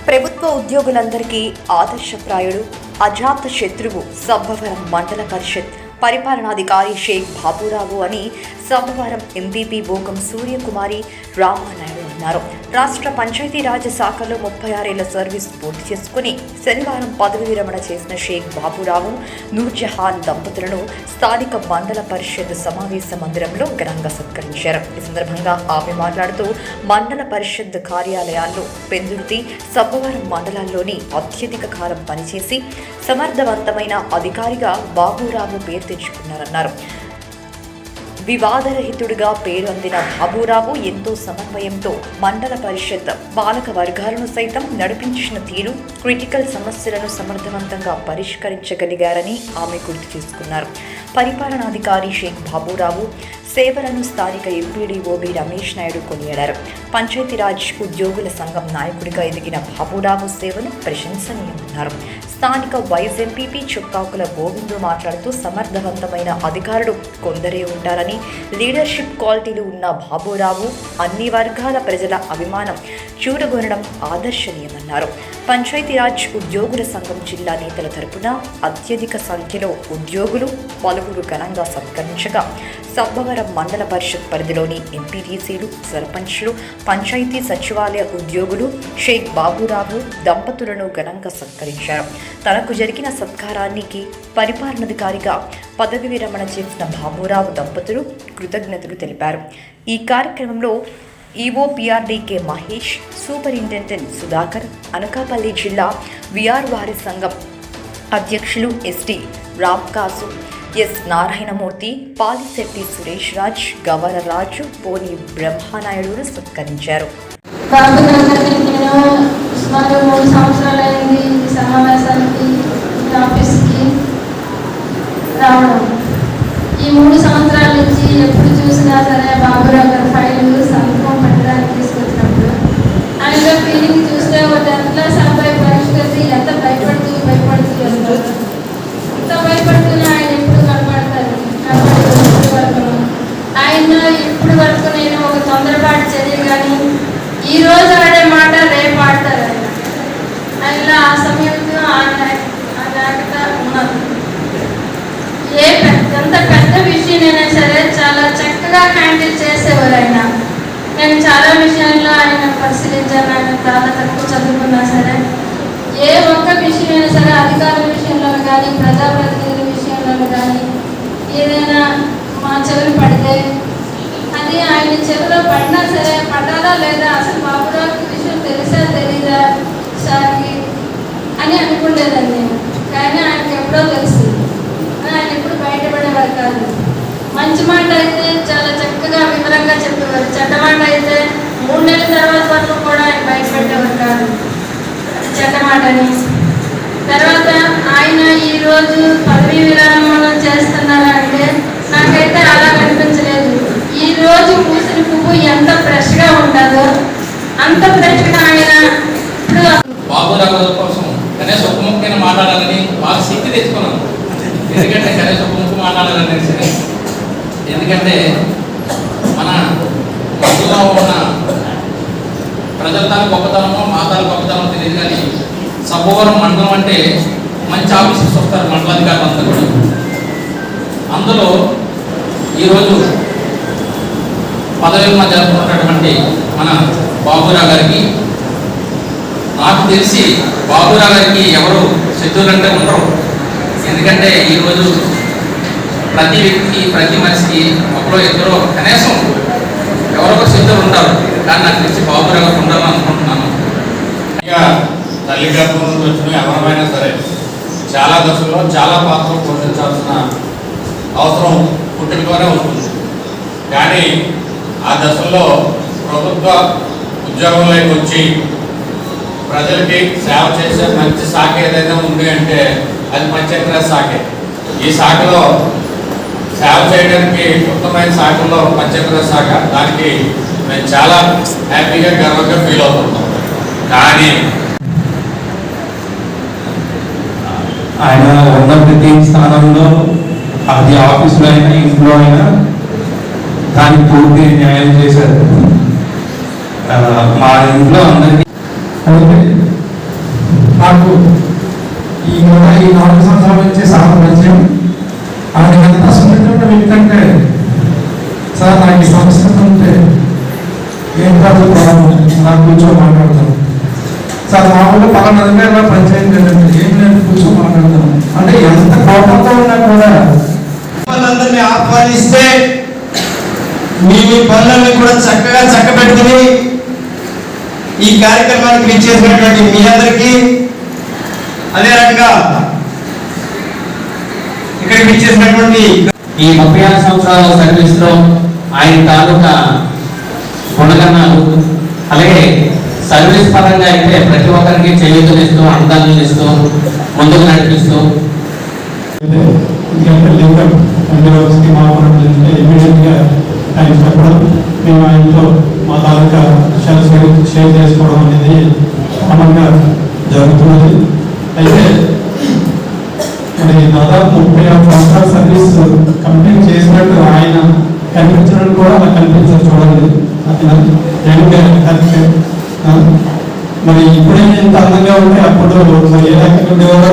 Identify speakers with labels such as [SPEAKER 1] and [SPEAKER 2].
[SPEAKER 1] ప్రభుత్వ ఉద్యోగులందరికీ ఆదర్శప్రాయుడు, అజాత శత్రువు సబ్బవరం మండల పరిషత్ పరిపాలనాధికారి షేక్ బాబురావు అని సబ్బవరం ఎంపీపీ బోగం సూర్యకుమారి రామానాయుడు అన్నారు. రాష్ట్ర పంచాయతీరాజ్ శాఖలో 36 ఏళ్ల సర్వీస్ పూర్తి చేసుకుని శనివారం పదవి విరమణ చేసిన షేక్ బాబురావు, నూర్జహాన్ దంపతులను స్థానిక మండల పరిషత్ సమావేశ మందిరంలో ఘనంగా సత్కరించారు. ఈ సందర్భంగా ఆమె మాట్లాడుతూ మండల పరిషత్ కార్యాలయాల్లో పెందుర్తి, సబ్బవరం మండలాల్లోని అత్యధిక కాలం పనిచేసి సమర్థవంతమైన అధికారిగా బాబురావు పేరు తెచ్చుకున్నారన్నారు. వివాదరహితుడిగా పేరు అందిన బాబురావు ఎంతో సమన్వయంతో మండల పరిషత్ పాలక వర్గాలను సైతం నడిపించిన తీరు, క్రిటికల్ సమస్యలను సమర్థవంతంగా పరిష్కరించగలిగారని ఆమె గుర్తు చేసుకున్నారు. పరిపాలనాధికారి షేక్ బాబురావు సేవలను స్థానిక ఎంపీడీఓ బి రమేష్ నాయుడు కొనియాడారు. పంచాయతీరాజ్ ఉద్యోగుల సంఘం నాయకుడిగా ఎదిగిన బాబురావు సేవను ప్రశంసనీయమన్నారు. స్థానిక వైస్ ఎంపీపీ చుక్కాకుల గోవిందు మాట్లాడుతూ సమర్థవంతమైన అధికారులు కొందరే ఉంటారని, లీడర్షిప్ క్వాలిటీలు ఉన్న బాబురావు అన్ని వర్గాల ప్రజల అభిమానం చూరగొనడం ఆదర్శనీయమన్నారు. పంచాయతీరాజ్ ఉద్యోగుల సంఘం జిల్లా నేతల తరపున అత్యధిక సంఖ్యలో ఉద్యోగులు పలువురు ఘనంగా సత్కరించగా సబ్బవరం మండల పరిషత్ పరిధిలోని ఎంపీటీసీలు, సర్పంచ్లు, పంచాయతీ సచివాలయ ఉద్యోగులు షేక్ బాబురావు దంపతులను ఘనంగా సత్కరించారు. తనకు జరిగిన సత్కారానికి పరిపాలనాధికారిగా పదవి విరమణ చేసిన బాబురావు దంపతులు కృతజ్ఞతలు తెలిపారు. ఈ కార్యక్రమంలో ఈవో పిఆర్డీకే మహేష్, సూపరింటెండెంట్ సుధాకర్, అనకాపల్లి జిల్లా విఆర్వారి సంఘం అధ్యక్షులు ఎస్టీ రామ్కాసు, ఎస్ నారాయణమూర్తి, పాలిశెట్టి సురేష్ రాజ్, గవరరాజు, పోని బ్రహ్మనాయుడు సత్కరించారు.
[SPEAKER 2] సుమారు 3 సంవత్సరాలైంది ఈ సమావేశానికి, ఆఫీస్కి రావడం. ఈ 3 సంవత్సరాల నుంచి ఎప్పుడు చూసినా సరే బాబురావు గారి ఫైలు సంతకం పెట్టడానికి తీసుకొచ్చినప్పుడు ఆయనలో ఫీలింగ్ చూస్తే ఒక 10th క్లాస్ అబ్బాయి పరీక్షకి ఎంత భయపడుతూ వెళ్తారు. ఎంత భయపడుతూనే ఆయన ఎప్పుడు కనపడతారు. ఆయన ఇప్పుడు వరకు నేను ఒక తొందరపాటు చర్య కానీ ఈ రోజు ఆడే మాట రేపు ఆడతారు. ఆయన ఆ సమయంలో ఆయన ఉన్నారు. ఎంత పెద్ద విషయమైనా సరే చాలా చక్కగా హ్యాండిల్ చేసేవారు ఆయన. నేను చాలా విషయాల్లో ఆయన పరిశీలించాను. ఆయన చాలా తక్కువ చదువుకున్నా సరే ఏ ఒక్క విషయమైనా సరే అధికారుల విషయంలో కానీ, ప్రజాప్రతినిధుల విషయంలో కానీ ఏదైనా మా చెవులు పడితే అది ఆయన చెవిలో పడినా సరే పడాలా లేదా, అసలు బాబురావుకి విషయం తెలుసా తెలీదా సార్కి అని అనుకుండేదాన్ని నేను. కానీ ఆయనకి ఎప్పుడో తెలుసు. ఆయన ఎప్పుడు బయటపడేవారు కాదు. మంచి మాట అయితే చాలా చక్కగా వివరంగా చెప్పేవారు. చెడ్డ మాట అయితే 3 నెలల తర్వాత వరకు కూడా ఆయన బయటపెట్టేవారు కాదు చెడ్డ మాటని. తర్వాత ఆయన ఈరోజు పదవీ విరామం చేస్తున్నారంటే నాకైతే అలా కనిపించలేదు. ఈ రోజు పూసిన పువ్వు ఎంత ఫ్రెష్గా ఉంటుందో అంత ఫ్రెష్గా ఆయన
[SPEAKER 3] బాబురావు కోసం కనీసం ఒక ముఖ్యమైన మాట్లాడాలని బాగా శక్తి తెచ్చుకున్నాను. ఎందుకంటే కనీసం ఒక ముఖ్య మాట్లాడాలని సరే, ఎందుకంటే మన మధ్యలో ఉన్న ప్రజల గొప్పతనమో మాతాల గొప్పతనమో తెలియదు, కానీ సబ్బవరం మండలం అంటే మంచి ఆఫీసర్స్ వస్తారు మండలాధికారులు అంతా కూడా. అందులో ఈరోజు పదవి జరుపుకున్నటువంటి మన బాబురావు గారికి, నాకు తెలిసి బాబురావు గారికి ఎవరు శత్రువులంటే ఉండరు. ఎందుకంటే ఈరోజు ప్రతి వ్యక్తికి, ప్రతి మనిషికి ఒకరో ఇద్దరు కనీసం ఎవరో శత్రువులు ఉంటారు. కానీ నాకు తెలిసి బాబురావు గారికి ఉండాలని అనుకుంటున్నాను.
[SPEAKER 4] ఇక తల్లి గర్భం నుంచి వచ్చిన ఎవరైనా సరే చాలా దశల్లో చాలా పాత్ర పోషించాల్సిన అవసరం పుట్టుకతోనే ఉంటుంది. కానీ ఆ దశల్లో ప్రభుత్వ ఉద్యోగంలోకి వచ్చి ప్రజలకి సేవ చేసే మంచి శాఖ ఏదైనా ఉంది అంటే అది పంచాయతీరాజ్ శాఖే. ఈ శాఖలో సేవ చేయడానికి ఉత్తమమైన శాఖలో పంచాయతీరాజ్ శాఖ. దానికి మేము చాలా హ్యాపీగా, గర్వంగా ఫీల్ అవుతుంటాం. కానీ
[SPEAKER 5] ఆయన ఉన్న ప్రతి స్థానంలో, అది ఆఫీసులో అయినా ఇంట్లో అయినా దానికి పూర్తి న్యాయం చేశారు. మా ఇంట్లో అందరికీ నాకు ఈ 4 సంవత్సరాల నుంచి సార్ పరిచయం. ఆయన ఎంత సున్నితమైన వ్యక్తి అంటే, సార్ నాకు ఈ సంస్కృతి ఉంటే ఏం కాదు నాకు కూర్చో మాట్లాడతాను సార్, మామూలుగా పలానా దగ్గర పరిచయం లేదండి, ఏం లేదు కూర్చో మాట్లాడతాను అంటే ఎంత కోపంతో ఉన్నా కూడా
[SPEAKER 6] అందరినీ ఆహ్వానిస్తే మీ పనులన్నీ కూడా చక్కగా చక్కబెట్టుకుని ఈ కార్యక్రమానికి విచ్చేసినటువంటి మీ అందరికీ, అదే రకంగా ఇక్కడికి విచ్చేసినటువంటి
[SPEAKER 3] ఈ 36 సంవత్సరాల సర్వీస్ లో ఆయన తాలూకా గుణగణాలు, అలాగే సర్వీస్ పరంగా అయితే ప్రతి ఒక్కరికి చేయూతనిస్తూ అందాలను ఇస్తూ ముందుకు నడిపిస్తూ
[SPEAKER 5] ఇమీడియట్గా ఆయన చెప్పడం, మేము ఆయనతో మా తాలూకా విషయాలు షేర్ చేసుకోవడం అనేది కామన్గా జరుగుతున్నది. అయితే మరి దాదాపు 36 సంవత్సరాల సర్వీస్ కంప్లీట్ చేసినట్టు ఆయన కనిపించడం కూడా అలా కనిపించదు. చూడండి, మరి ఇప్పుడే ఇంత అందంగా ఉంటే అప్పుడు మరి ఏ రకంగా ఉండేవారో